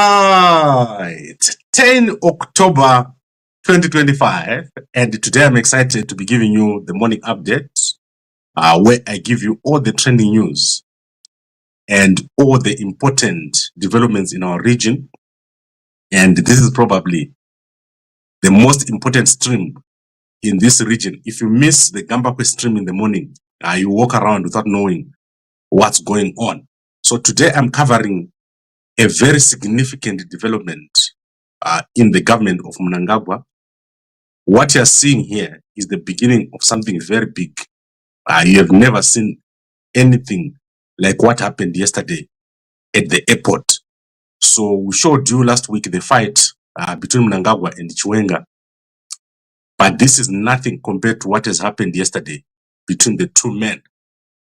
Right, 10 October 2025, and today I'm excited to be giving you the morning update where I give you all the trending news and all the important developments in our region. And this is probably the most important stream in this region. If you miss the Gambakwe stream in the morning, you walk around without knowing what's going on. So today I'm covering a very significant development in the government of Mnangagwa. What you're seeing here is the beginning of something very big. You have never seen anything like what happened yesterday at the airport. So we showed you last week the fight between Mnangagwa and Chiwenga. But this is nothing compared to what has happened yesterday between the two men.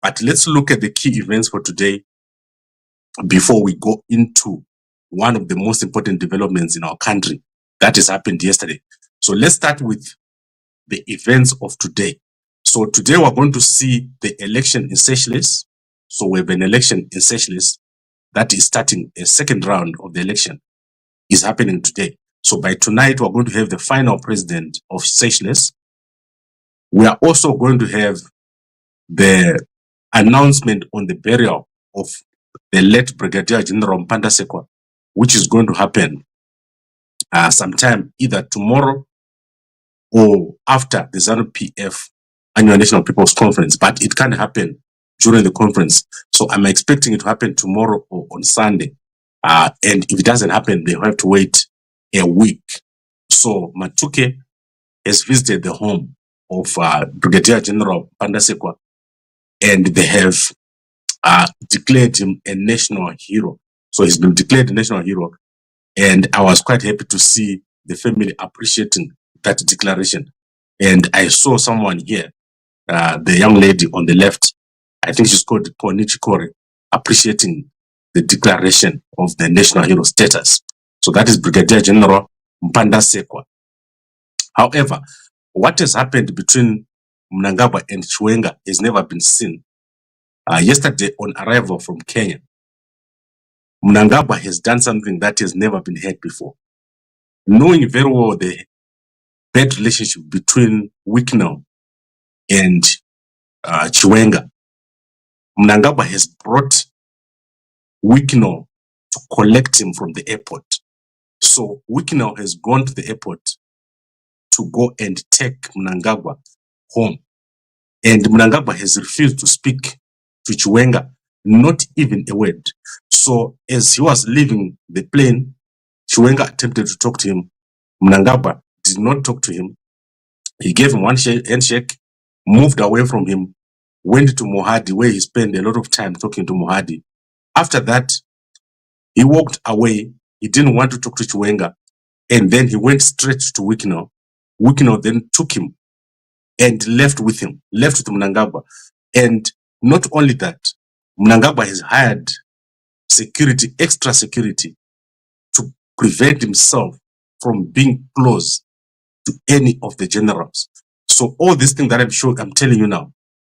But let's look at the key events for today before we go into one of the most important developments in our country that has happened yesterday. So let's start with the events of today. So today we're going to see the election in Seychelles. So we have an election in Seychelles that is starting. A second round of the election is happening today. So by tonight, we're going to have the final president of Seychelles. We are also going to have the announcement on the burial of the late Brigadier General Mpandasekwa, which is going to happen sometime either tomorrow or after the ZANU-PF Annual National People's Conference, but it can happen during the conference. So I'm expecting it to happen tomorrow or on Sunday. And if it doesn't happen, they'll have to wait a week. So Matuke has visited the home of Brigadier General Mpandasekwa, and they have declared him a national hero. So he's been declared a national hero, and I was quite happy to see the family appreciating that declaration. And I saw someone here, the young lady on the left, I think she's called Konichi Kore, appreciating the declaration of the national hero status. So that is Brigadier General Mpandasekwa. However, what has happened between Mnangagwa and Chiwenga has never been seen. Yesterday, on arrival from Kenya, Mnangagwa has done something that has never been heard before. Knowing very well the bad relationship between Wicknell and Chiwenga, Mnangagwa has brought Wicknell to collect him from the airport. So Wicknell has gone to the airport to go and take Mnangagwa home. And Mnangagwa has refused to speak to Chiwenga, not even a word. So as he was leaving the plane, Chiwenga attempted to talk to him. Mnangagwa did not talk to him. He gave him one handshake, moved away from him, went to Mohamed, where he spent a lot of time talking to Mohamed. After that, he walked away. He didn't want to talk to Chiwenga. And then he went straight to Wicknell. Wicknell then took him and left with him, left with Mnangagwa. And not only that, Mnangagwa has hired security, extra security, to prevent himself from being close to any of the generals. So all these things that I'm telling you now,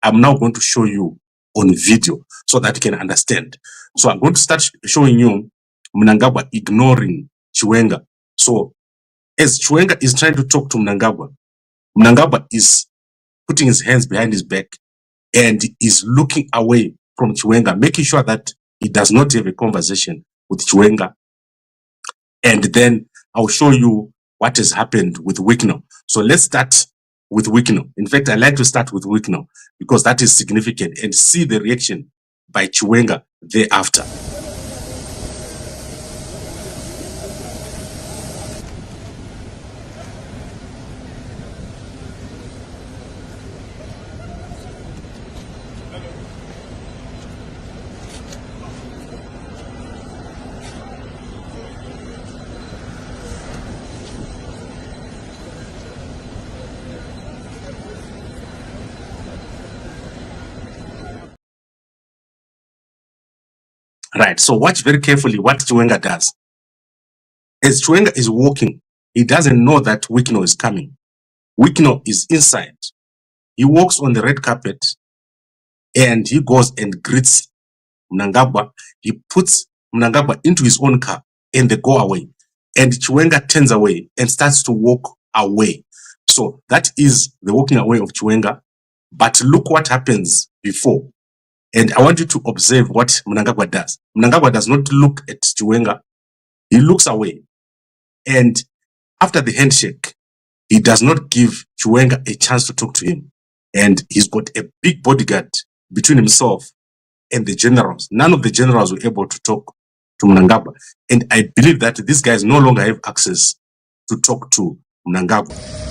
I'm now going to show you on video so that you can understand. So I'm going to start showing you Mnangagwa ignoring Chiwenga. So as Chiwenga is trying to talk to Mnangagwa, Mnangagwa is putting his hands behind his back and is looking away from Chiwenga, making sure that he does not have a conversation with Chiwenga. And then I'll show you what has happened with Wicknell. So let's start with Wicknell. In fact, I like to start with Wicknell because that is significant, and see the reaction by Chiwenga thereafter. Right, so watch very carefully what Chiwenga does. As Chiwenga is walking, he doesn't know that Wicknell is coming. Wicknell is inside. He walks on the red carpet and he goes and greets Mnangagwa. He puts Mnangagwa into his own car and they go away. And Chiwenga turns away and starts to walk away. So that is the walking away of Chiwenga. But look what happens before. And I want you to observe what Mnangagwa does. Mnangagwa does not look at Chiwenga. He looks away. And after the handshake, he does not give Chiwenga a chance to talk to him. And he's got a big bodyguard between himself and the generals. None of the generals were able to talk to Mnangagwa. And I believe that these guys no longer have access to talk to Mnangagwa.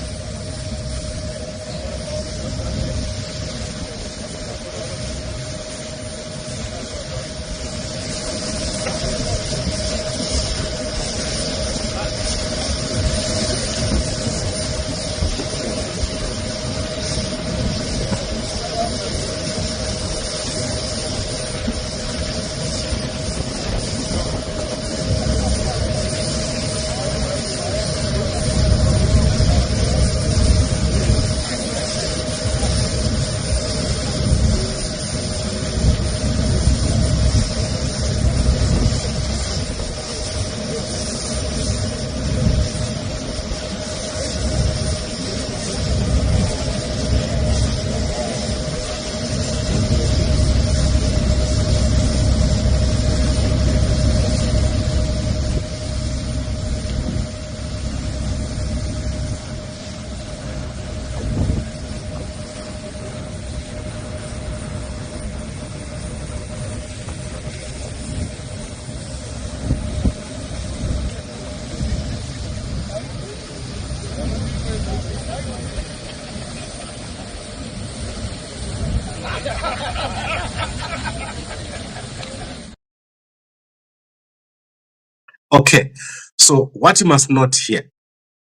Okay, so what you must note here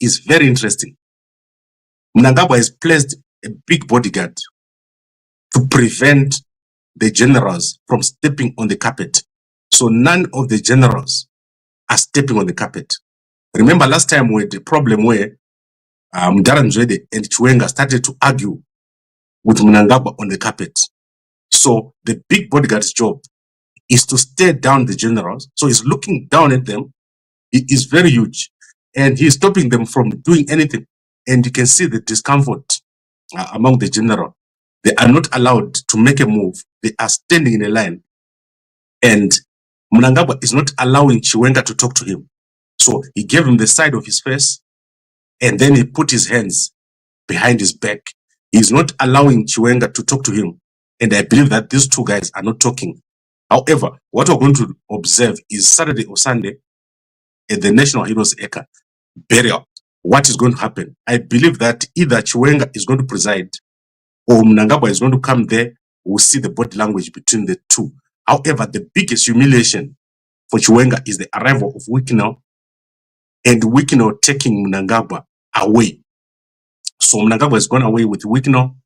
is very interesting. Mnangagwa has placed a big bodyguard to prevent the generals from stepping on the carpet. So none of the generals are stepping on the carpet. Remember last time we had the problem where Mdaranjwede and Chiwenga started to argue with Mnangagwa on the carpet. So the big bodyguard's job is to stare down the generals. So he's looking down at them. He is very huge. And he's stopping them from doing anything. And you can see the discomfort among the general. They are not allowed to make a move. They are standing in a line. And Mnangagwa is not allowing Chiwenga to talk to him. So he gave him the side of his face. And then he put his hands behind his back. He's not allowing Chiwenga to talk to him. And I believe that these two guys are not talking. However, what we're going to observe is Saturday or Sunday at the National Heroes Acre burial. What is going to happen? I believe that either Chiwenga is going to preside or Mnangagwa is going to come there. We'll see the body language between the two. However, the biggest humiliation for Chiwenga is the arrival of Wicknell and Wicknell taking Mnangagwa away. So Mnangagwa has gone away with Wicknell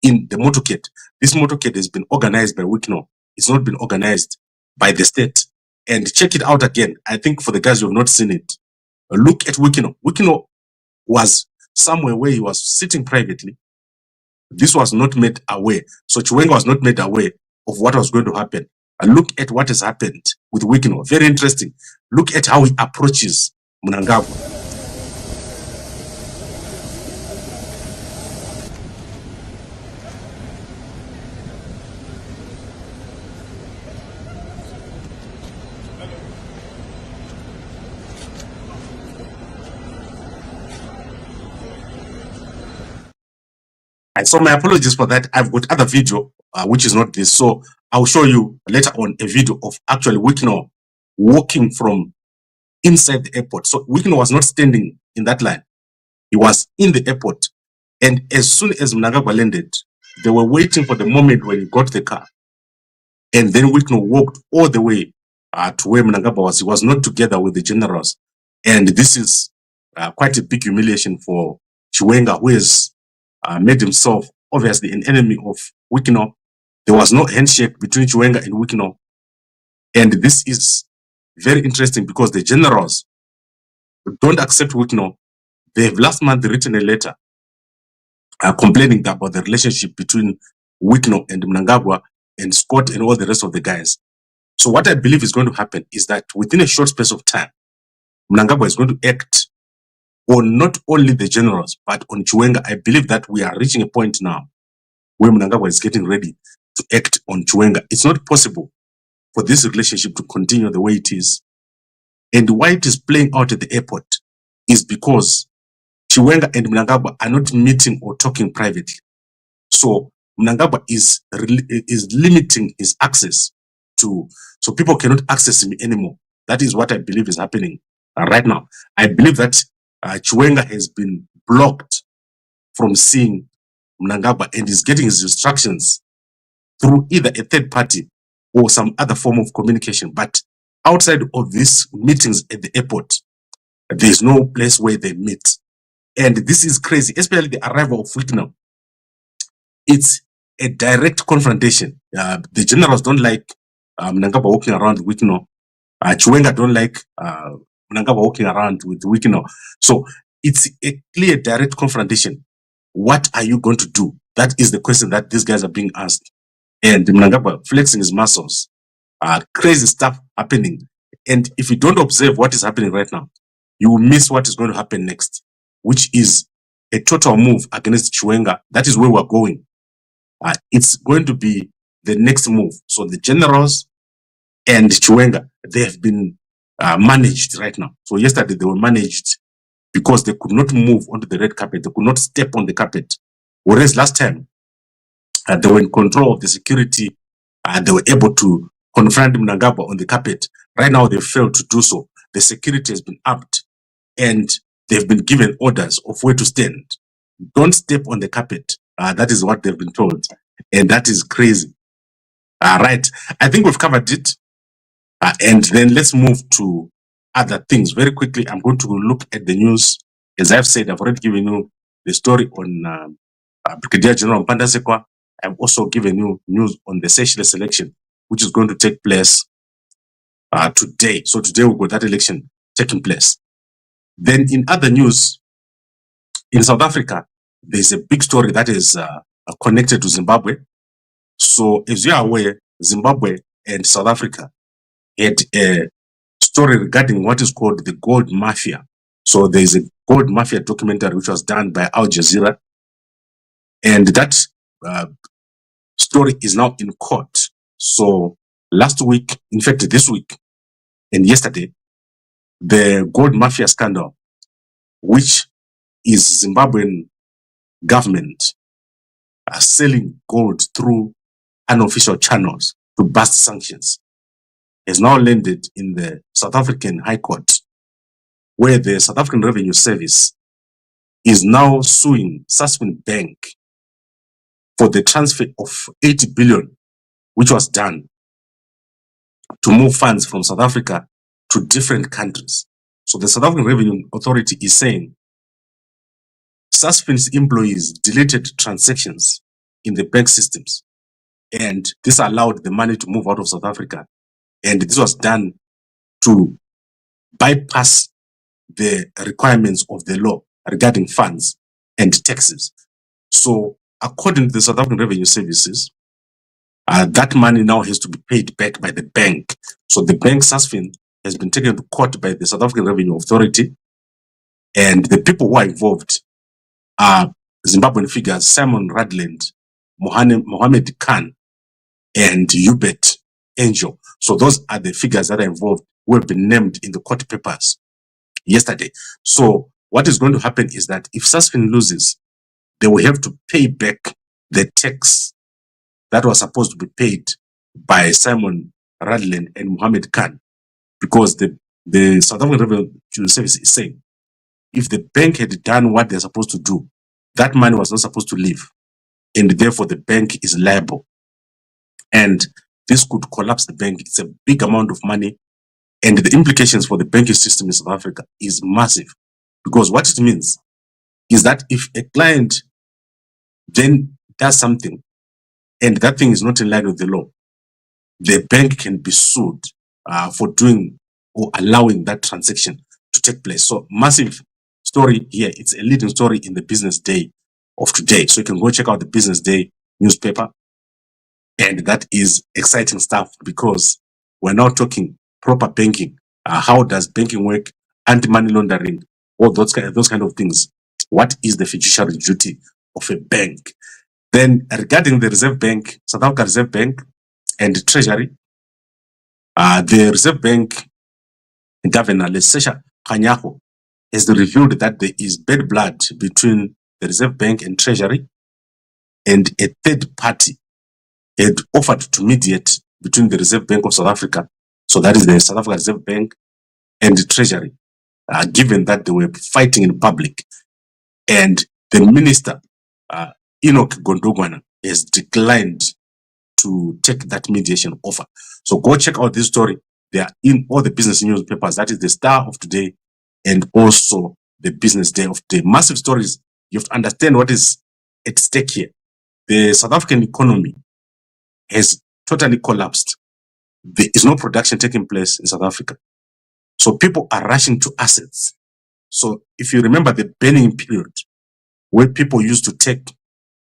in the motorcade. This motorcade has been organized by Wicknell. It's not been organized by the state. And check it out again. I think for the guys who have not seen it, look at Wicknell. Wicknell was somewhere where he was sitting privately. This was not made aware. So Chiwenga was not made aware of what was going to happen. And look at what has happened with Wicknell. Very interesting. Look at how he approaches Mnangagwa. And so my apologies for that. I've got other video, which is not this. So I'll show you later on a video of actually Wicknell walking from inside the airport. So Wicknell was not standing in that line. He was in the airport. And as soon as Mnangagwa landed, they were waiting for the moment when he got the car. And then Wicknell walked all the way to where Mnangagwa was. He was not together with the generals. And this is quite a big humiliation for Chiwenga, who has made himself obviously an enemy of Wicknell. There was no handshake between Chiwenga and Wicknell. And this is very interesting because the generals don't accept Wicknell. They have last month written a letter complaining about the relationship between Wicknell and Mnangagwa and Scott and all the rest of the guys. So what I believe is going to happen is that within a short space of time, Mnangagwa is going to act on not only the generals, but on Chiwenga. I believe that we are reaching a point now where Mnangagwa is getting ready to act on Chiwenga. It's not possible for this relationship to continue the way it is. And why it is playing out at the airport is because Chiwenga and Mnangagwa are not meeting or talking privately. So Mnangagwa is limiting his access to, so people cannot access him anymore. That is what I believe is happening right now. I believe that Chiwenga has been blocked from seeing Mnangagwa and is getting his instructions through either a third party or some other form of communication. But outside of these meetings at the airport, there is no place where they meet. And this is crazy, especially the arrival of Wicknell. It's a direct confrontation. The generals don't like Mnangagwa walking around with Wicknell. Chiwenga don't like Mnangagwa walking around with Wicknell. So it's a clear direct confrontation. What are you going to do? That is the question that these guys are being asked. And Mnangagwa flexing his muscles. Crazy stuff happening. And if you don't observe what is happening right now, you will miss what is going to happen next, which is a total move against Chiwenga. That is where we're going. It's going to be the next move. So the generals and Chiwenga, they have been managed right now. So yesterday they were managed because they could not move onto the red carpet. They could not step on the carpet. Whereas last time, they were in control of the security and they were able to confront Mnangagwa on the carpet. Right now, they failed to do so. The security has been upped and they've been given orders of where to stand. Don't step on the carpet. That is what they've been told. And that is crazy. Right. I think we've covered it. And then let's move to other things. Very quickly, I'm going to look at the news. As I've said, I've already given you the story on Brigadier General Mpandasekwa. I've also given you news on the Seychelles election, which is going to take place today. So today we've got that election taking place. Then in other news, in South Africa, there's a big story that is connected to Zimbabwe. So as you are aware, Zimbabwe and South Africa had a story regarding what is called the gold mafia. So there's a gold mafia documentary which was done by Al Jazeera. And that story is now in court. So last week, in fact, this week and yesterday, the gold mafia scandal, which is Zimbabwean government selling gold through unofficial channels to bust sanctions, has now landed in the South African High Court, where the South African Revenue Service is now suing Sasfin Bank for the transfer of 80 billion, which was done to move funds from South Africa to different countries. So the South African Revenue Authority is saying Sasfin's employees deleted transactions in the bank systems, and this allowed the money to move out of South Africa. And this was done to bypass the requirements of the law regarding funds and taxes. So according to the South African Revenue Services, that money now has to be paid back by the bank. So the bank Sasfin has been taken to court by the South African Revenue Authority, and the people who are involved are Zimbabwean figures Simon Rudland, Mohamed Khan, and Hubert Angel. So those are the figures that are involved who have been named in the court papers yesterday. So what is going to happen is that if Sasfin loses, they will have to pay back the tax that was supposed to be paid by Simon Rudland and Mohamed Khan, because the South African Revenue Service is saying if the bank had done what they're supposed to do, that money was not supposed to leave, and therefore the bank is liable. And this could collapse the bank. It's a big amount of money, and the implications for the banking system in South Africa is massive, because what it means is that if a client then does something and that thing is not in line with the law, the bank can be sued for doing or allowing that transaction to take place. So massive story here. It's a leading story in the Business Day of today. So you can go check out the Business Day newspaper. And that is exciting stuff, because we're now talking proper banking. How does banking work anti-money laundering, all those kind of things. What is the fiduciary duty of a bank? Then regarding the Reserve Bank, South Africa Reserve Bank and Treasury, the Reserve Bank Governor Lesesha Kganyago has revealed that there is bad blood between the Reserve Bank and Treasury, and a third party had offered to mediate between the Reserve Bank of South Africa, so that is the South Africa Reserve Bank, and the Treasury, given that they were fighting in public. And the minister, Enoch Gondogwana, has declined to take that mediation offer. So go check out this story. They are in all the business newspapers. That is the Star of today and also the Business Day of today. Massive stories. You have to understand what is at stake here. The South African economy has totally collapsed. There is no production taking place in South Africa. So people are rushing to assets. So if you remember the banning period, where people used to take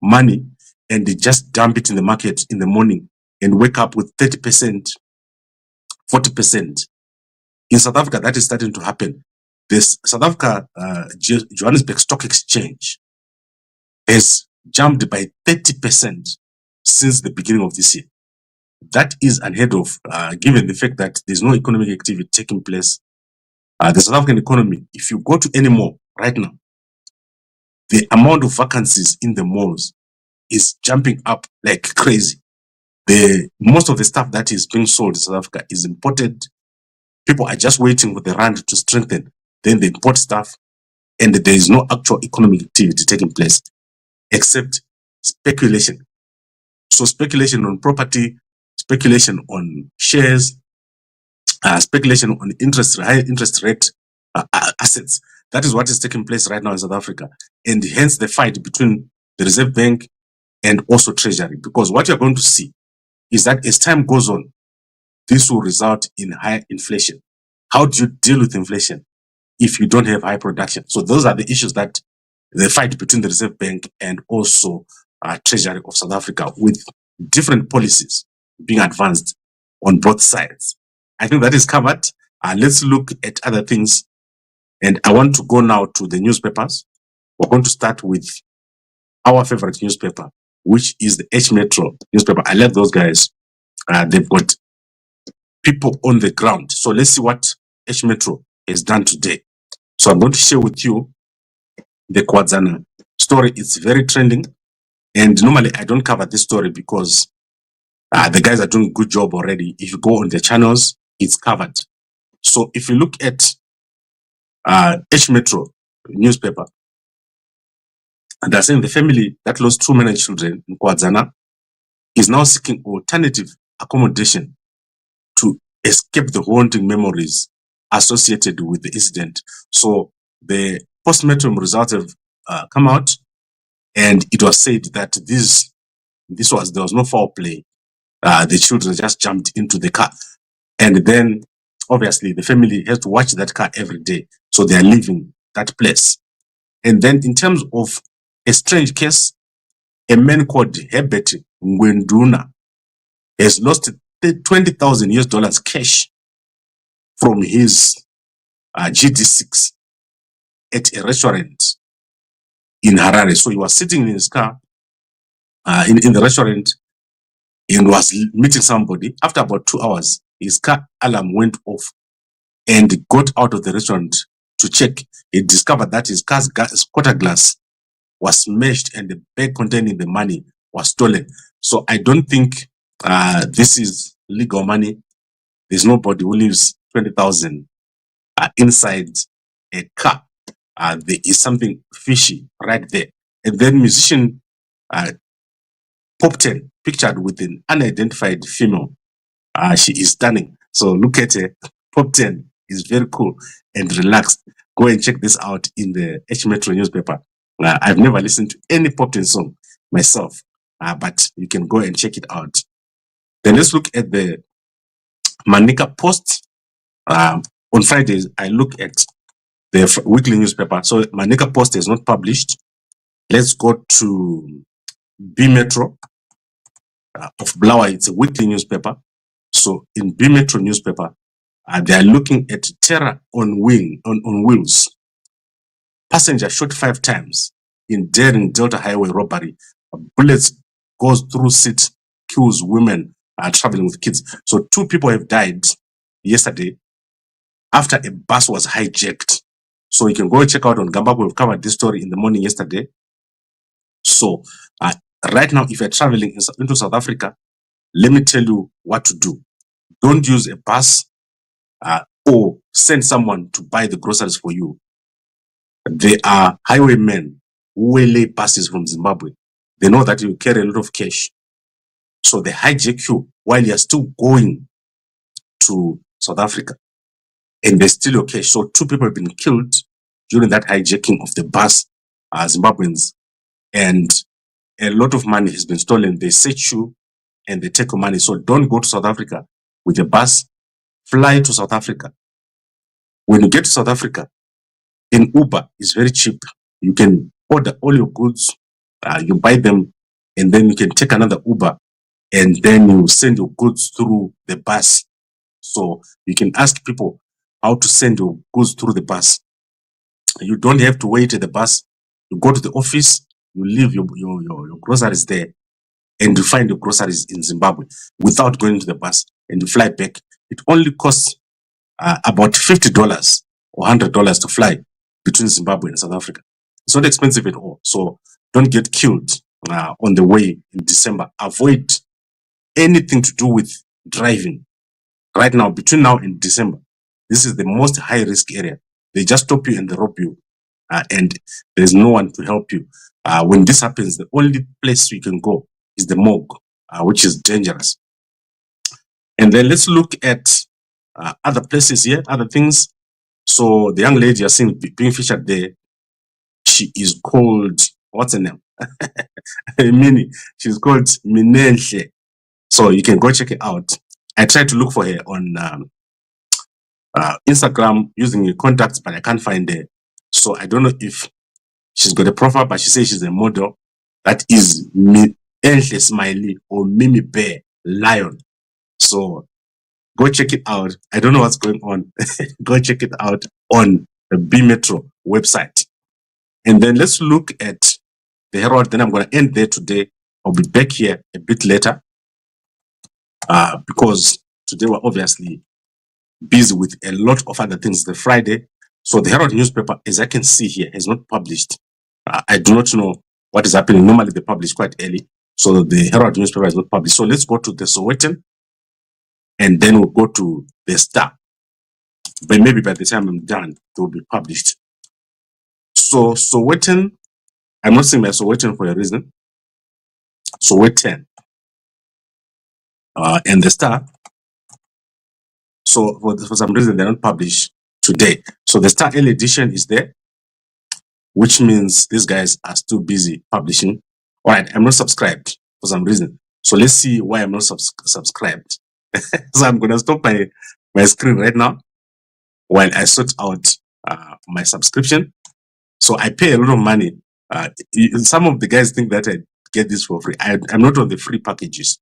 money and they just dump it in the market in the morning and wake up with 30%, 40%. In South Africa, that is starting to happen. This South Africa Johannesburg Stock Exchange has jumped by 30% since the beginning of this year. That is unheard of, given the fact that there's no economic activity taking place. The South African economy, if you go to any mall right now, the amount of vacancies in the malls is jumping up like crazy. Most of the stuff that is being sold in South Africa is imported. People are just waiting for the rand to strengthen. Then they import stuff, and there is no actual economic activity taking place except speculation. So speculation on property, speculation on shares, speculation on high interest rate assets. That is what is taking place right now in South Africa, and hence the fight between the Reserve Bank and also Treasury. Because what you're going to see is that as time goes on, this will result in high inflation. How do you deal with inflation if you don't have high production? So those are the issues that the fight between the Reserve Bank and also Treasury of South Africa, with different policies being advanced on both sides. I think that is covered. Let's look at other things. And I want to go now to the newspapers. We're going to start with our favorite newspaper, which is the H Metro newspaper. I love those guys. They've got people on the ground. So let's see what H Metro has done today. So I'm going to share with you the Kwazana story. It's very trending. And normally I don't cover this story because the guys are doing a good job already. If you go on the channels, it's covered. So if you look at H Metro newspaper, and they're saying the family that lost 2 minor children in Kwazana is now seeking alternative accommodation to escape the haunting memories associated with the incident. So the post-mortem results have come out, and it was said that there was no foul play. The children just jumped into the car, and then obviously the family has to watch that car every day, so they are leaving that place. And then in terms of a strange case, a man called Herbert Ngwenduna has lost $20,000 cash from his GD6 at a restaurant in Harare. So he was sitting in his car in the restaurant and was meeting somebody. After about 2 hours, his car alarm went off, and he got out of the restaurant to check. He discovered that his car's quarter glass was smashed and the bag containing the money was stolen. So I don't think this is legal money. There's nobody who leaves 20,000 inside a car. There is something fishy right there. And then musician Pop 10 pictured with an unidentified female. She is stunning. So look at her. Pop 10 is very cool and relaxed. Go and check this out in the H Metro newspaper. I've never listened to any Pop 10 song myself, but you can go and check it out. Then let's look at the Manica Post. On Fridays, I look at the weekly newspaper. So Manica Post is not published. Let's go to B Metro of Blawa. It's a weekly newspaper. So in B Metro newspaper, They are looking at terror on wheels. Passenger shot 5 times in daring Delta Highway robbery. Bullets goes through seat, kills women traveling with kids. So 2 people have died yesterday after a bus was hijacked. So you can go check out on Gambakwe. We've covered this story in the morning yesterday. So right now, if you're traveling into South Africa, let me tell you what to do. Don't use a bus or send someone to buy the groceries for you. There are highwaymen who waylay buses from Zimbabwe. They know that you carry a lot of cash. So they hijack you while you're still going to South Africa. And they steal your cash. So 2 people have been killed during that hijacking of the bus, Zimbabweans. And a lot of money has been stolen. They search you and they take your money. So don't go to South Africa with a bus. Fly to South Africa. When you get to South Africa, an Uber is very cheap. You can order all your goods, you buy them, and then you can take another Uber, and then you send your goods through the bus. So you can ask people how to send your goods through the bus. You don't have to wait at the bus. You go to the office, you leave your groceries there, and you find your groceries in Zimbabwe without going to the bus, and you fly back. It only costs about $50 or $100 to fly between Zimbabwe and South Africa. It's not expensive at all. So don't get killed on the way in December. Avoid anything to do with driving. Right now, between now and December, this is the most high risk area. They just stop you and they rob you, and there's no one to help you. When this happens, the only place you can go is the morgue, which is dangerous. And then let's look at other places here, other things. So the young lady you're seeing being featured there, she is called, what's her name? Mini. She's called Minenhle. So you can go check it out. I tried to look for her on Instagram using her contacts, but I can't find her. So I don't know if she's got a profile, but she says she's a model. That is Minenhle Smiley or Mimi Bear Lion. So go check it out. I don't know what's going on. Go check it out on the B Metro website. And then let's look at the Herald. Then I'm going to end there today. I'll be back here a bit later because today we're obviously busy with a lot of other things. The Friday. So the Herald newspaper, as I can see here, has not published. I do not know what is happening. Normally they publish quite early. So the Herald newspaper is not published. So let's go to the Sowetan. And then we'll go to the Star. But maybe by the time I'm done, they will be published. So Sowetan, I'm not saying my Sowetan for a reason. Sowetan and the Star. So for some reason they don't publish today. So the Star early edition is there, which means these guys are still busy publishing. All right, I'm not subscribed for some reason. So let's see why I'm not subscribed. So I'm gonna stop my screen right now while I sort out my subscription. So I pay a lot of money. Some of the guys think that I get this for free. I'm not on the free packages.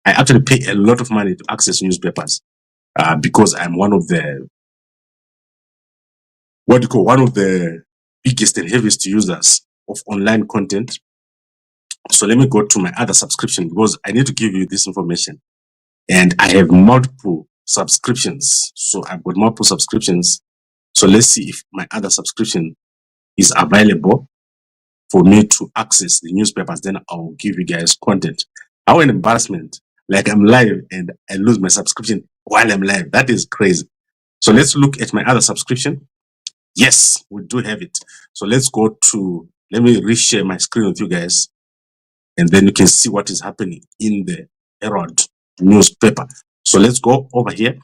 I actually pay a lot of money to access newspapers because I'm one of the one of the biggest and heaviest users of online content. So let me go to my other subscription because I need to give you this information. And I have multiple subscriptions. So I've got multiple subscriptions. So let's see if my other subscription is available for me to access the newspapers. Then I'll give you guys content. How an embarrassment. Like I'm live and I lose my subscription while I'm live. That is crazy. So let's look at my other subscription. Yes, we do have it. So let's go to, let me reshare my screen with you guys. And then you can see what is happening in the Herald newspaper. So let's go over here.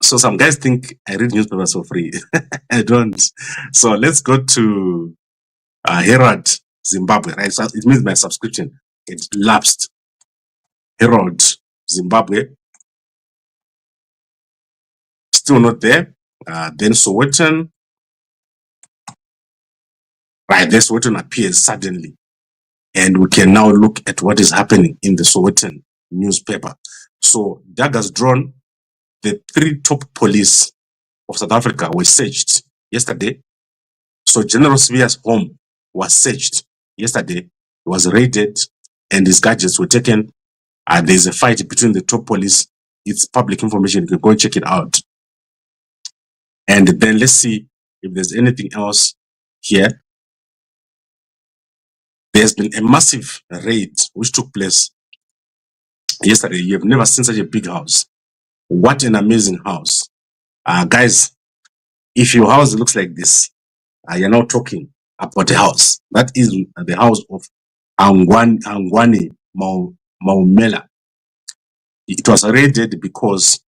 So some guys think I read newspapers for free. I don't. So let's go to Herald Zimbabwe, right? So it means my subscription, it lapsed. Herald Zimbabwe, still not there. Then Sowetan, right? This Sowetan appears suddenly. And we can now look at what is happening in the Sowetan newspaper. So daggers drawn, the 3 top police of South Africa were searched yesterday. So General Svia's home was searched yesterday. He was raided and his gadgets were taken. There's a fight between the top police. It's public information. You can go and check it out. And then let's see if there's anything else here. There's been a massive raid which took place yesterday. You have never seen such a big house. What an amazing house. Guys, if your house looks like this, you're now talking about a house. That is the house of Angwane Maumela. It was raided because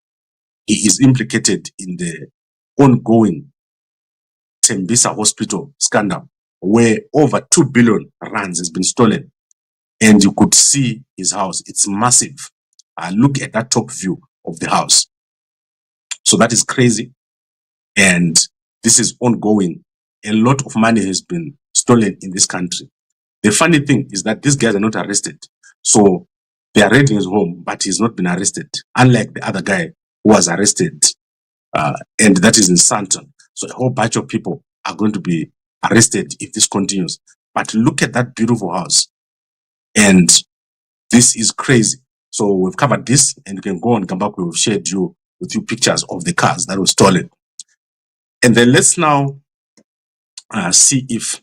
he is implicated in the ongoing Tembisa Hospital scandal, where over 2 billion rands has been stolen. And you could see his house. It's massive. Look at that top view of the house. So that is crazy. And this is ongoing. A lot of money has been stolen in this country. The funny thing is that these guys are not arrested. So they are raiding his home, but he's not been arrested, unlike the other guy who was arrested, and that is in Santon. So a whole bunch of people are going to be arrested if this continues. But look at that beautiful house. And this is crazy. So we've covered this, and you can go on Gambakwe. We've shared with you pictures of the cars that were stolen. And then let's now see if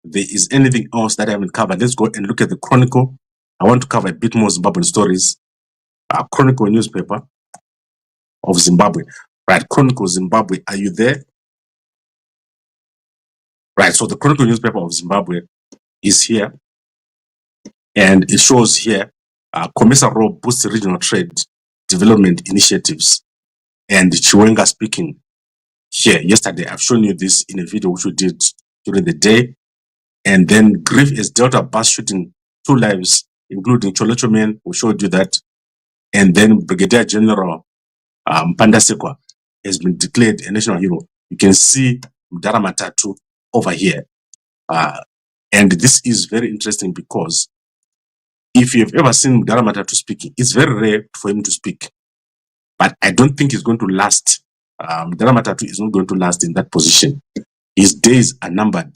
there is anything else that I haven't covered. Let's go and look at the Chronicle. I want to cover a bit more Zimbabwean stories. Chronicle newspaper of Zimbabwe. Right, Chronicle Zimbabwe, are you there? Right, so the Chronicle newspaper of Zimbabwe is here. And it shows here, Commissar Rowe boosts regional trade development initiatives. And Chiwenga speaking here. Yesterday, I've shown you this in a video which we did during the day. And then grief is Delta bus shooting 2 lives, including Cholocho men, who showed you that. And then Brigadier General Mpandasekwa has been declared a national hero. You can see Mdara Matatu over here. And this is very interesting because if you've ever seen Mdara Matatu speaking, it's very rare for him to speak. But I don't think he's going to last. Mdara Matatu is not going to last in that position. His days are numbered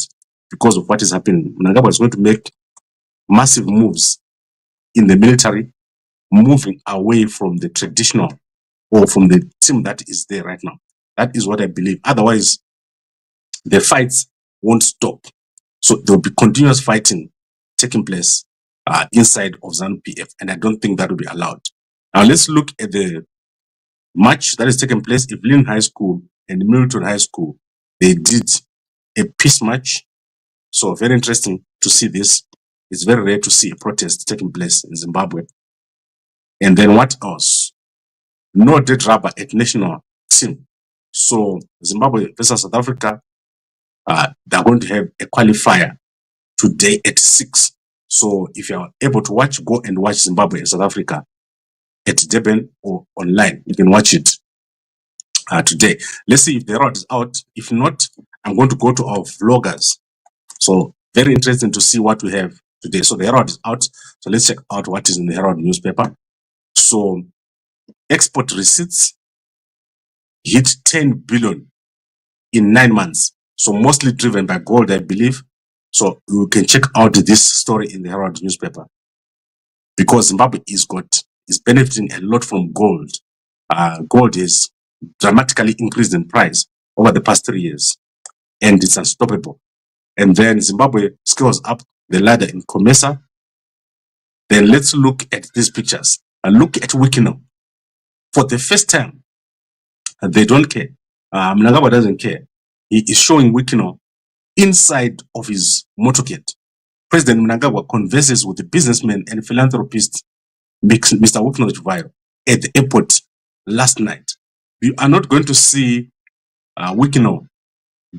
because of what is happening. Mnangagwa is going to make massive moves in the military, moving away from the traditional or from the team that is there right now. That is what I believe. Otherwise, the fights won't stop. So there will be continuous fighting taking place inside of ZANU-PF, and I don't think that will be allowed. Now let's look at the match that is taking place. Evelyn High School and Milton High School, they did a peace match. So very interesting to see this. It's very rare to see a protest taking place in Zimbabwe. And then what else? No dead rubber at national team. So Zimbabwe versus South Africa, they're going to have a qualifier today at 6. So if you're able to watch, go and watch Zimbabwe and South Africa at Durban or online. You can watch it today. Let's see if the Herald is out. If not, I'm going to go to our vloggers. So very interesting to see what we have today. So the Herald is out. So let's check out what is in the Herald newspaper. So export receipts hit 10 billion in 9 months. So mostly driven by gold, I believe. So you can check out this story in the Herald newspaper because Zimbabwe is benefiting a lot from gold. Gold is dramatically increased in price over the past 3 years, and it's unstoppable. And then Zimbabwe scales up the ladder in COMESA. Then let's look at these pictures and look at Wicknell. For the first time, they don't care. Mnangagwa doesn't care. He is showing Wicknell inside of his motorcade. President Mnangagwa converses with the businessman and philanthropist Mr. Wicknell at the airport last night. You are not going to see Wicknell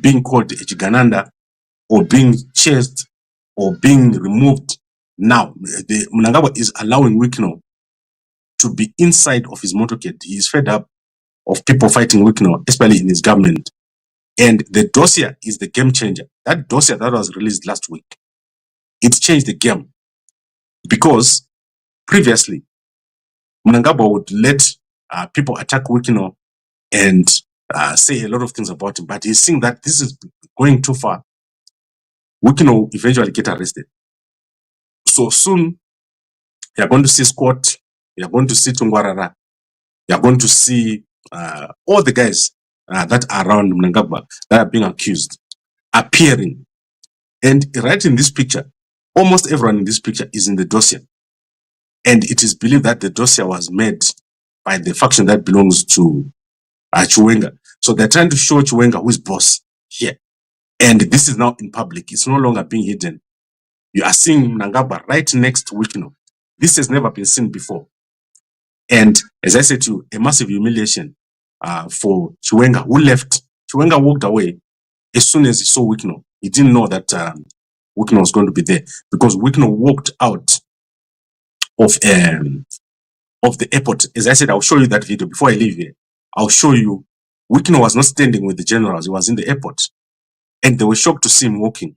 being called a Chigananda or being chased or being removed. Now, the Mnangagwa is allowing Wicknell to be inside of his motorcade. He is fed up of people fighting Wicknell, especially in his government. And the dossier is the game changer. That dossier that was released last week, it changed the game. Because previously, Mnangagwa would let people attack Wicknell and say a lot of things about him, but he's seeing that this is going too far. Wicknell eventually get arrested. So soon, you're going to see Scott, you're going to see Tungwarara, you're going to see all the guys that are around Mnangagwa that are being accused appearing. And right in this picture, almost everyone in this picture is in the dossier. And it is believed that the dossier was made by the faction that belongs to Chiwenga. So they're trying to show Chiwenga who is boss here. And this is now in public. It's no longer being hidden. You are seeing Mnangagwa right next to Wicknell. This has never been seen before. And as I said to you, a massive humiliation for Chiwenga, who left. Chiwenga walked away as soon as he saw Wicknell. He didn't know that Wicknell was going to be there, because Wicknell walked out of the airport. As I said, I'll show you that video before I leave here. I'll show you Wicknell was not standing with the generals. He was in the airport. And they were shocked to see him walking.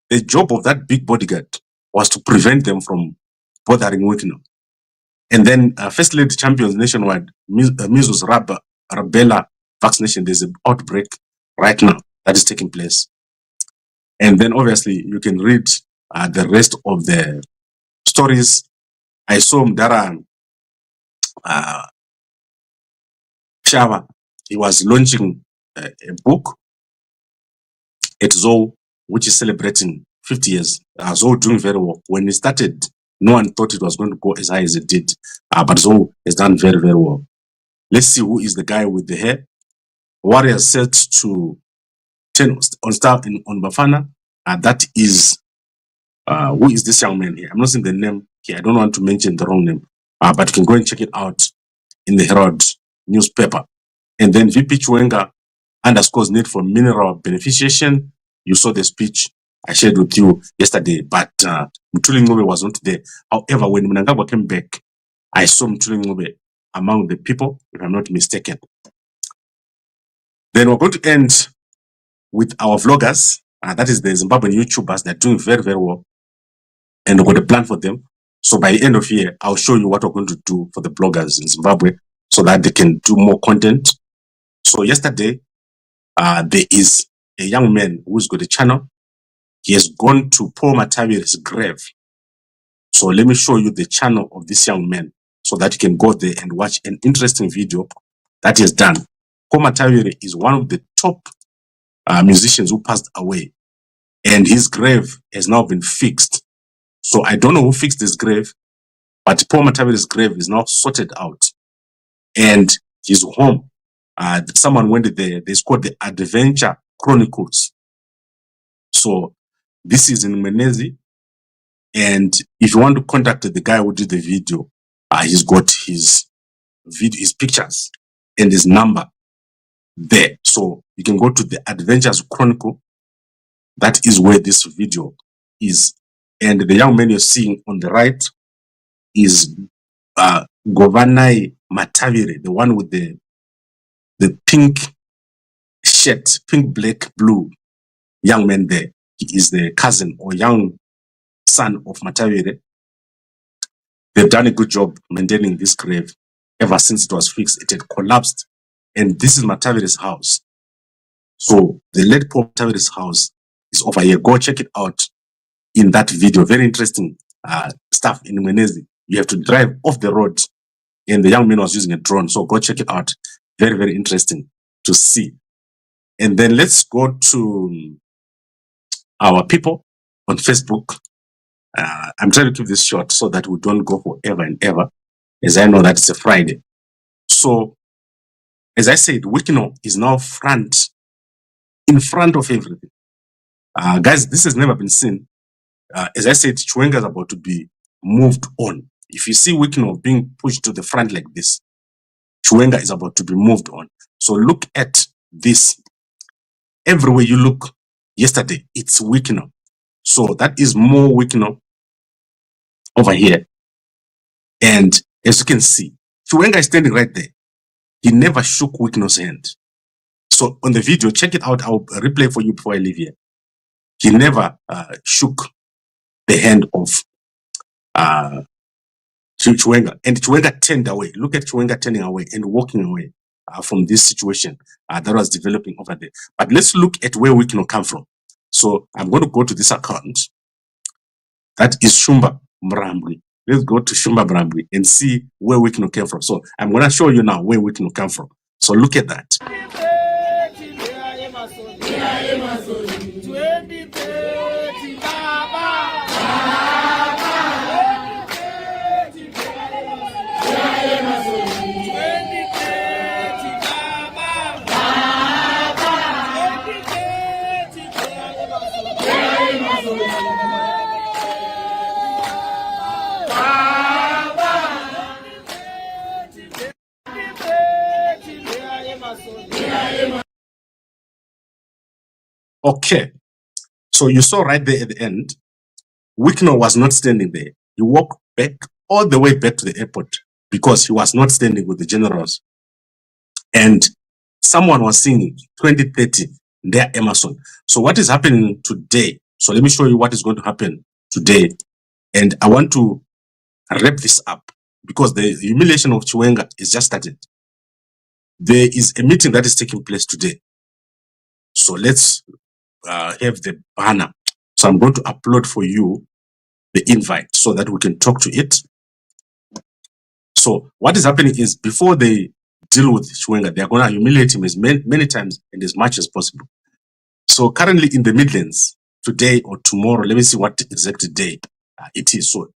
The job of that big bodyguard was to prevent them from bothering Wicknell. And then First Lady Champions nationwide, measles, rubella vaccination, there's an outbreak right now that is taking place. And then obviously you can read the rest of the stories. I saw Mdara Shava, he was launching a book at Zoe, which is celebrating 50 years. Zoe doing very well. When it started, no one thought it was going to go as high as it did. But Zoe has done very, very well. Let's see who is the guy with the hair. Warrior set to 10 on star on Bafana. That is, who is this young man here? I'm not seeing the name here. I don't want to mention the wrong name. But you can go and check it out in the Herald newspaper. And then VP Chiwenga underscores need for mineral beneficiation. You saw the speech I shared with you yesterday, but Mthuli Ncube was not there. However, when Mnangagwa came back, I saw Mthuli Ncube among the people, if I'm not mistaken. Then we're going to end with our vloggers. That is the Zimbabwean YouTubers. They're doing very, very well. And we've got a plan for them. So by the end of year, I'll show you what we're going to do for the bloggers in Zimbabwe so that they can do more content. So yesterday, there is a young man who's got a channel. He has gone to Paul Matavire's grave. So let me show you the channel of this young man so that you can go there and watch an interesting video that he has done. Paul Matavire is one of the top musicians who passed away, and his grave has now been fixed. So I don't know who fixed his grave, but Paul Matavire's grave is now sorted out, and his home, someone went there. It's called the Adventure Chronicles. So this is in Menezi, and if you want to contact the guy who did the video, he's got his pictures and his number there. So you can go to the Adventures Chronicle. That is where this video is. And the young man you're seeing on the right is Govanai Matavire, the one with the pink shirt, pink, black, blue young man there. He is the cousin or young son of Matavire. They've done a good job maintaining this grave ever since it was fixed. It had collapsed. And this is Matavire's house. So the late Paul Matavire's house is over here. Go check it out in that video. Very interesting stuff in Menezi. You have to drive off the road, and the young man was using a drone. So go check it out. Very, very interesting to see. And then let's go to our people on Facebook. I'm trying to keep this short so that we don't go forever and ever, as I know that it's a Friday. So, as I said, Wicknell is now in front of everything. Guys, this has never been seen. As I said, Chiwenga is about to be moved on. If you see Wicknell being pushed to the front like this, Chiwenga is about to be moved on. So look at this. Everywhere you look, yesterday, it's Wicknell. So that is more Wicknell over here. And as you can see, Chiwenga is standing right there. He never shook Wicknell's hand. So on the video, check it out. I'll replay for you before I leave here. He never shook the hand of Chiwenga, and Chiwenga turned away. Look at Chiwenga turning away and walking away from this situation that was developing over there. But let's look at where Wicknell come from. So I'm going to go to this account. That is Shumba Mrambri. Let's go to Shumba Mrambri and see where Wicknell came from. So I'm going to show you now where Wicknell come from. So look at that. Okay, so you saw right there at the end, Wicknell was not standing there. He walked back all the way back to the airport because he was not standing with the generals. And someone was singing 2030 there, Emerson. So what is happening today? So let me show you what is going to happen today. And I want to wrap this up because the humiliation of Chiwenga is just started. There is a meeting that is taking place today. So let's have the banner. So I'm going to upload for you the invite so that we can talk to it. So what is happening is before they deal with Chiwenga, they are going to humiliate him as many times and as much as possible. So currently in the Midlands, today or tomorrow, let me see what exact day it is. So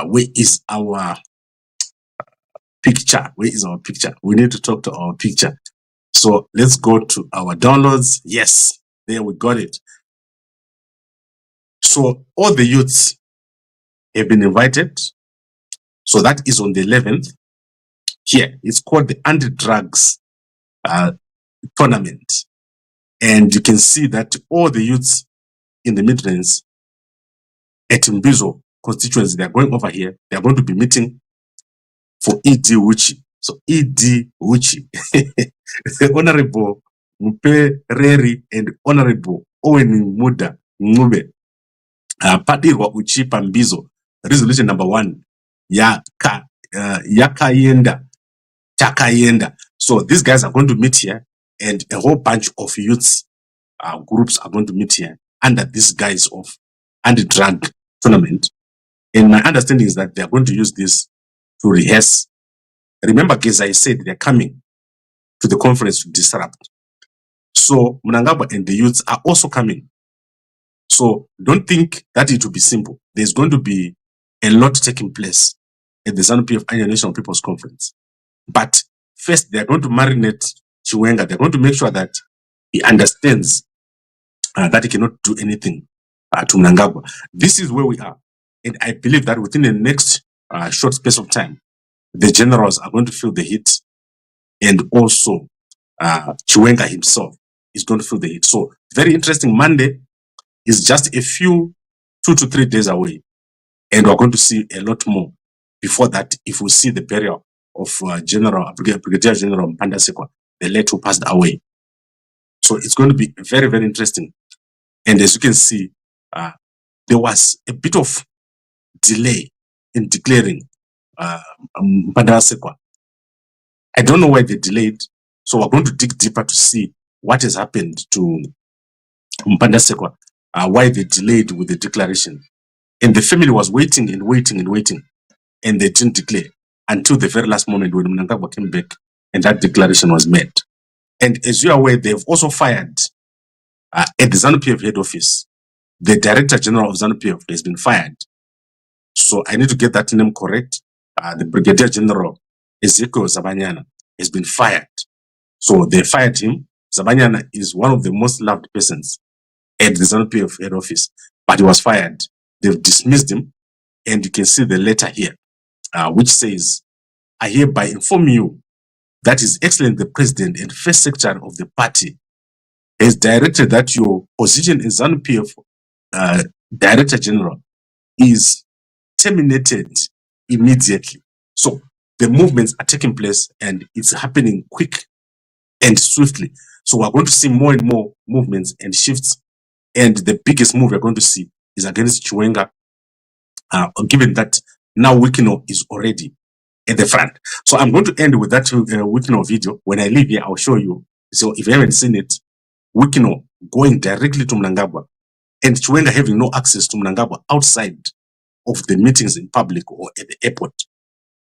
where is our picture? Where is our picture? We need to talk to our picture. So let's go to our downloads. Yes, there we got it. So all the youths have been invited. So that is on the 11th. Here, it's called the anti-drugs tournament. And you can see that all the youths in the Midlands at Mbizo constituency, they're going over here. They're going to be meeting for E.D. Uchi. So E.D. Uchi, Honorable Mpereri and Honorable Owen Muda Ngube, Padirwa Uchi Pambizo, resolution number 1, Yakayenda, Chakayenda. So these guys are going to meet here, and a whole bunch of youths groups are going to meet here under this guise of anti-drug tournament. And my understanding is that they are going to use this to rehearse. Remember, as I said, they're coming to the conference to disrupt. So Mnangagwa and the youths are also coming. So don't think that it will be simple. There's going to be a lot taking place at the ZANU-PF Annual National People's Conference. But first, they're going to marinate Chiwenga. They're going to make sure that he understands that he cannot do anything to Mnangagwa. This is where we are. And I believe that within the next short space of time, the generals are going to feel the heat, and also Chiwenga himself is going to feel the heat. So very interesting. Monday is just a few 2 to 3 days away, and we're going to see a lot more before that. If we see the burial of Brigadier General Mpandasekwa, the late who passed away. So it's going to be very, very interesting. And as you can see, there was a bit of delay in declaring Mpandasekwa. I don't know why they delayed. So we're going to dig deeper to see what has happened to Mpandasekwa, why they delayed with the declaration. And the family was waiting and waiting and waiting, and they didn't declare until the very last moment when Mnangagwa came back and that declaration was made. And as you are aware, they've also fired at the ZANU-PF head office. The Director General of ZANU-PF has been fired. So I need to get that name correct. The Brigadier General Ezekiel Zabanyana has been fired. So they fired him. Zabanyana is one of the most loved persons at the ZANU-PF head office, but he was fired. They've dismissed him, and you can see the letter here, which says, I hereby inform you that His Excellency the President and First Secretary of the party has directed that your position as ZANU-PF Director General is terminated immediately. So the movements are taking place, and it's happening quick and swiftly. So we're going to see more and more movements and shifts. And the biggest move we're going to see is against Chiwenga, given that Now Wicknell is already at the front. So I'm going to end with that Wicknell video. When I leave here, I'll show you. So if you haven't seen it, Wicknell going directly to Mnangagwa and Chiwenga having no access to Mnangagwa outside of the meetings in public or at the airport.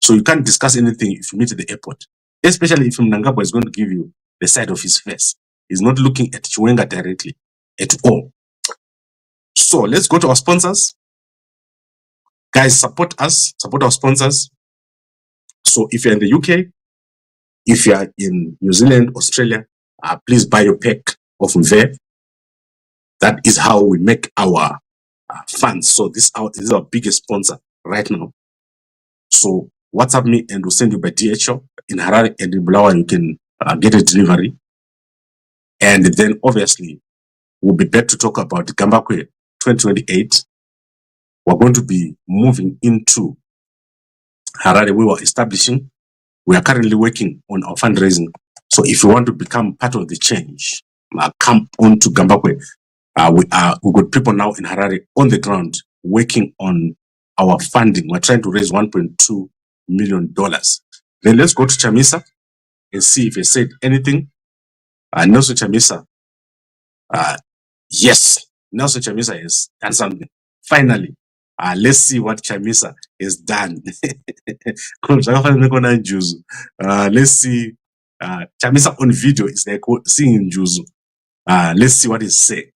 So you can't discuss anything if you meet at the airport, especially if Mnangagwa is going to give you the side of his face. He's not looking at Chiwenga directly at all. So let's go to our sponsors. Guys, support us, support our sponsors. So if you're in the UK, if you are in New Zealand, Australia, please buy your pack of Mve. That is how we make our funds. So this is our biggest sponsor right now. So WhatsApp me and we'll send you by DHL in Harare and in Bulawayo. You can get a delivery. And then obviously we'll be back to talk about Gambakwe 2028. We're going to be moving into Harare. We were establishing. We are currently working on our fundraising. So if you want to become part of the change, come on to Gambakwe. We've got people now in Harare on the ground working on our funding. We're trying to raise $1.2 million. Then let's go to Chamisa and see if he said anything. Nelson Chamisa. Yes, Nelson Chamisa has done something. Finally, let's see what Chamisa has done. Let's see. Chamisa on video is like singing Juzu. Let's see what he's saying.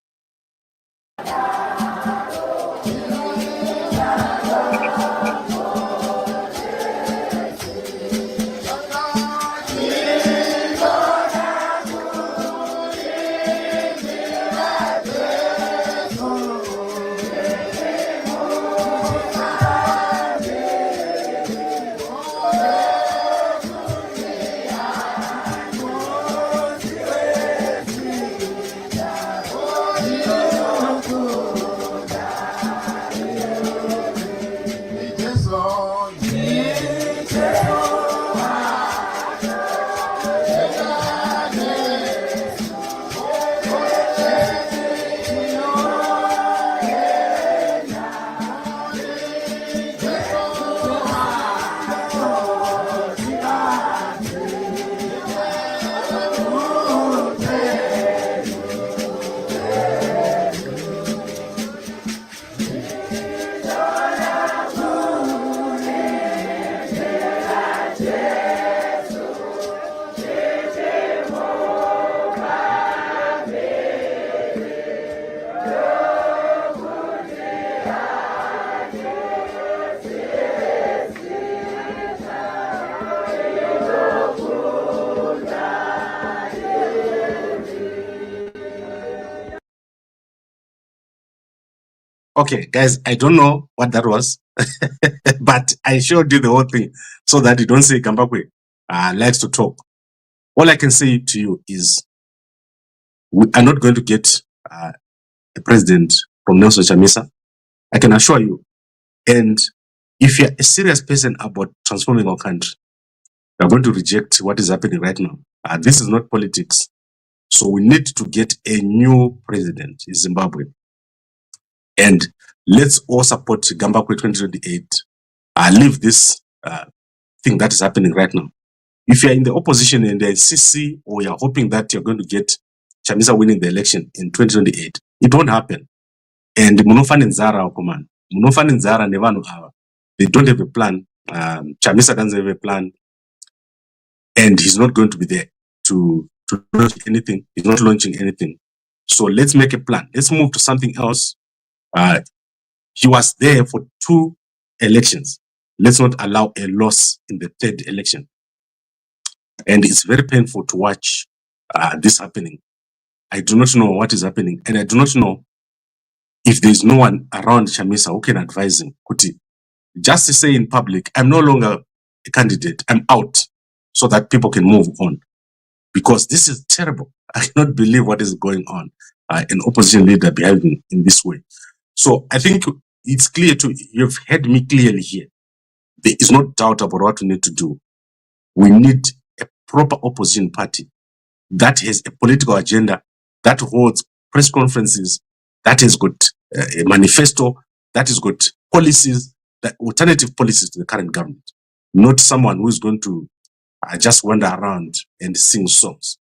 Okay, guys, I don't know what that was, but I showed you the whole thing so that you don't say Gambakwe likes to talk. All I can say to you is we are not going to get a president from Nelson Chamisa. I can assure you. And if you're a serious person about transforming our country, you're going to reject what is happening right now. This is not politics. So we need to get a new president in Zimbabwe. And let's all support Gambakwe 2028. Leave this thing that is happening right now. If you're in the opposition and the CC, or you're hoping that you're going to get Chamisa winning the election in 2028, it won't happen. And Munofan and Zara, Munofan and Zara, they don't have a plan. Chamisa doesn't have a plan. And he's not going to be there to launch anything. He's not launching anything. So let's make a plan. Let's move to something else. He was there for 2 elections. Let's not allow a loss in the 3rd election. And it's very painful to watch this happening. I do not know what is happening. And I do not know if there's no one around Chamisa who can advise him. Kuti, just to say in public, I'm no longer a candidate. I'm out, so that people can move on. Because this is terrible. I cannot believe what is going on. An opposition leader behaving in this way. So I think it's clear to you've heard me clearly here. There is no doubt about what we need to do. We need a proper opposition party that has a political agenda, that holds press conferences, that has got a manifesto, that has got policies, the alternative policies to the current government, not someone who is going to just wander around and sing songs.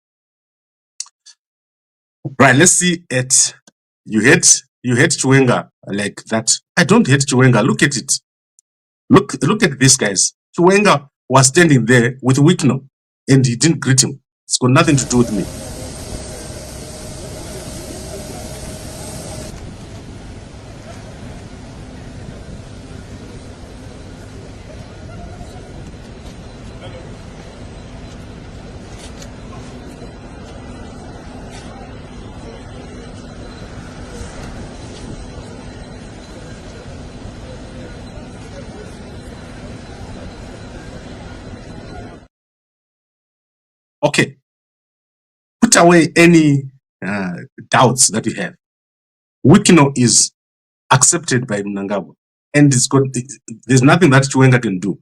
Right, let's see it. You hate Chiwenga like that. I don't hate Chiwenga. Look at it. Look at these guys. Chiwenga was standing there with Wicknell and he didn't greet him. It's got nothing to do with me. Okay, put away any doubts that you have. Wicknell is accepted by Mnangagwa, and there's nothing that Chiwenga can do.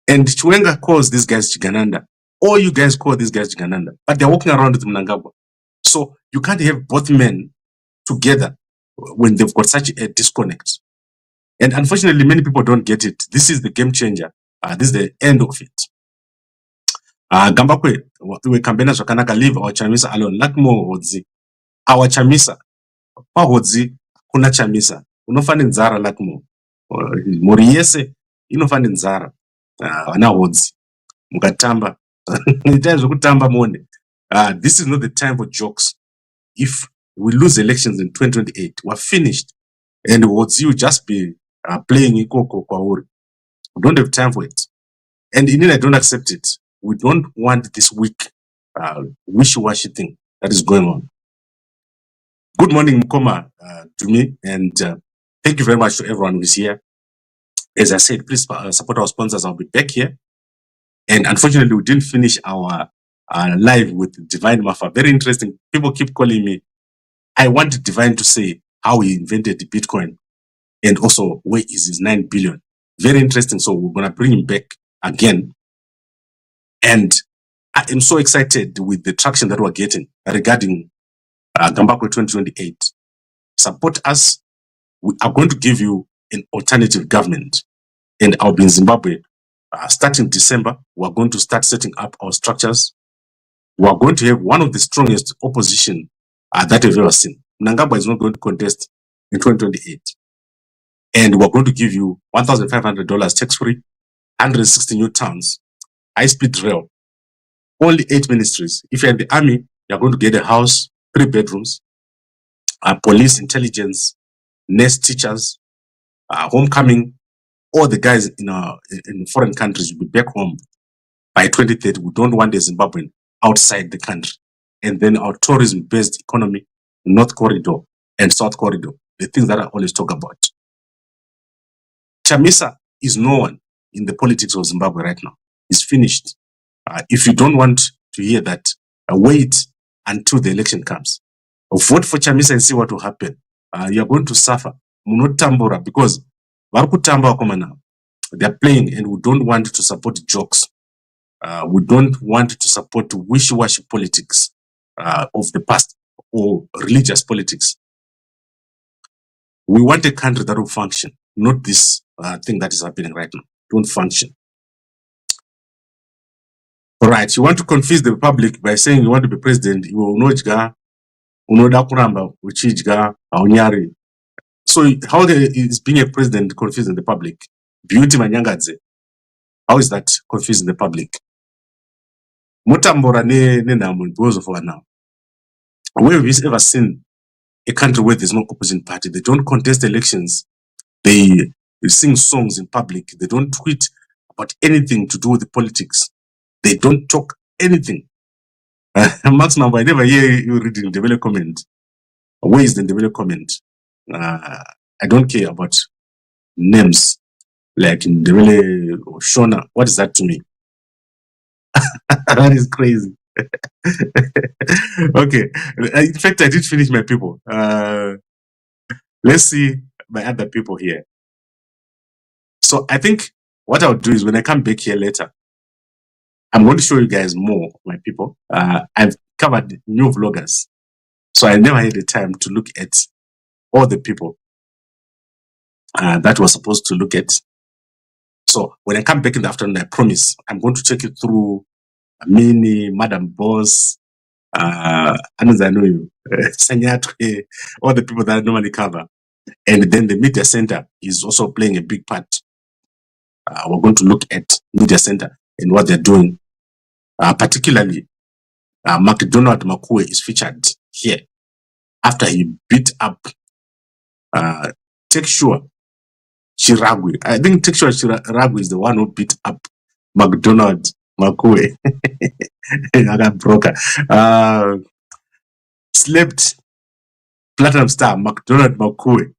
And Chiwenga calls these guys Chigananda. All you guys call these guys Chigananda, but they're walking around with Mnangagwa. So you can't have both men together when they've got such a disconnect. And unfortunately, many people don't get it. This is the game changer. This is the end of it. Gambakwe, we campaign zvakanaka, leave our chamisa alone. Like more hodzi. Our chamisa. Pa hodzi, kuna chamisa. Unofane nzara like more. Mori yese, inofane nzara. Wana hodzi. Mukatamba. Mukatamba mone. This is not the time for jokes. If we lose elections in 2028, we're finished. And hodzi will just be playing ikoko kwa uri. We don't have time for it. And indeed, I don't accept it. We don't want this weak, wishy-washy thing that is going on. Good morning, Mkoma, to me, and thank you very much to everyone who is here. As I said, please support our sponsors. I'll be back here. And unfortunately, we didn't finish our live with Divine Mafa. Very interesting. People keep calling me. I want Divine to say how he invented the Bitcoin and also where is his 9 billion. Very interesting. So we're going to bring him back again. And I am so excited with the traction that we're getting regarding Gambakwe 2028. Support us. We are going to give you an alternative government. And I'll be in Zimbabwe starting December. We're going to start setting up our structures. We're going to have one of the strongest opposition that we've ever seen. Mnangagwa is not going to contest in 2028. And we're going to give you $1,500 tax-free, 160 new towns, high-speed rail, only 8 ministries. If you're in the army, you're going to get a house, 3 bedrooms, police, intelligence, nurse, teachers, homecoming. All the guys in foreign countries will be back home by 2030. We don't want a Zimbabwean outside the country. And then our tourism-based economy, North Corridor and South Corridor, the things that I always talk about. Chamisa is no one in the politics of Zimbabwe right now. It's finished. If you don't want to hear that, wait until the election comes. Vote for Chamisa and see what will happen. You're going to suffer. Munotambura, because varukutamba wakomana. They're playing and we don't want to support jokes. We don't want to support wishy-washy politics of the past or religious politics. We want a country that will function, not this thing that is happening right now. Don't function. All right, you want to confuse the public by saying you want to be president, you will know kuramba, uchijga, aunyari. So how is being a president confusing the public? Beauty Mnangagwa, how is that confusing the public? Mutambora ne namu because of what now? Where have you ever seen a country where there's no opposition party? They don't contest elections. They sing songs in public. They don't tweet about anything to do with the politics. They don't talk anything. Max number, I never hear you reading the comment. Where is the develop comment? I don't care about names like in the Shona. What is that to me? That is crazy. Okay. In fact, I did finish my people. Let's see my other people here. So I think what I'll do is when I come back here later, I'm going to show you guys more of my people. I've covered new vloggers. So I never had the time to look at all the people. that we're supposed to look at. So when I come back in the afternoon, I promise I'm going to take you through Mini, Madam Boss, Anuzanu, Sanyatwe, all the people that I normally cover. And then the media center is also playing a big part. We're going to look at media center and what they're doing. Particularly, McDonald Makwe is featured here after he beat up Take Sure Chiragwe. I think Take Sure Chiragwe is the one who beat up McDonald Makwe. I got broker. Slept Platinum star McDonald Makwe,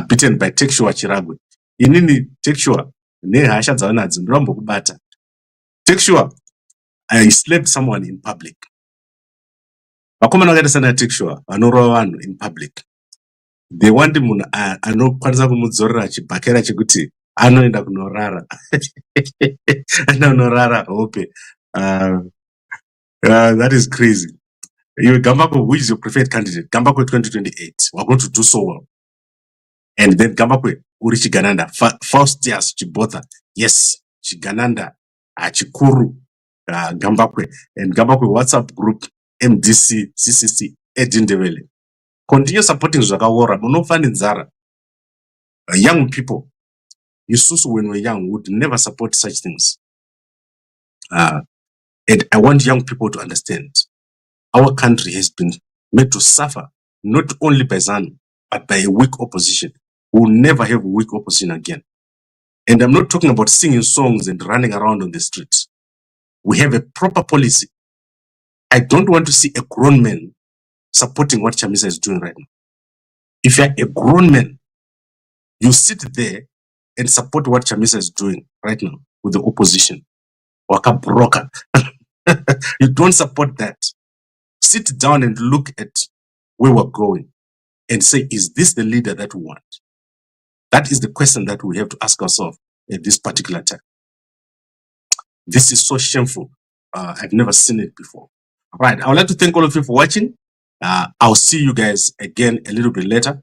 beaten by Take Sure Chiragwe. Inini Take Sure ne hasha dzaona dzindombo kubata. Take Sure I slept someone in public. Vakomana vakaita sana Take Sure vanorova vanhu in public. They want munhu anokwanisa kumudzorera chibhakera chekuti anoenda kunorara. Anonorara hope. That is crazy. You Gambakwe, who is your preferred candidate? Gambakwe 2028. We're going to do so well. And then Gambakwe, Uri Chigananda, first years Chibotha. Yes, Chigananda, Chikuru, Gambakwe, and Gambakwe WhatsApp group, MDC, CCC, Edindevele. Continue supporting Zakawara, Monofan in Zara. Young people, Yususu when we're young would never support such things. And I want young people to understand our country has been made to suffer not only by ZANU, but by a weak opposition. We will never have a weak opposition again. And I'm not talking about singing songs and running around on the streets. We have a proper policy. I don't want to see a grown man supporting what Chamisa is doing right now. If you're a grown man, you sit there and support what Chamisa is doing right now with the opposition. Waka broker. You don't support that. Sit down and look at where we're going and say, is this the leader that we want? That is the question that we have to ask ourselves at this particular time. This is so shameful. I've never seen it before. Right. I would like to thank all of you for watching. I'll see you guys again a little bit later.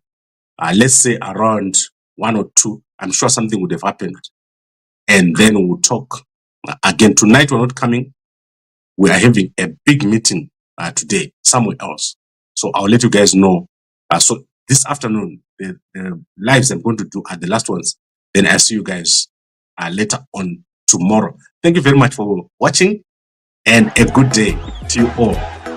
Let's say around 1 or 2. I'm sure something would have happened. And then we'll talk again. Tonight we're not coming. We are having a big meeting today somewhere else. So I'll let you guys know. So this afternoon, the lives I'm going to do are the last ones. Then I'll see you guys later on tomorrow. Thank you very much for watching and a good day to you all.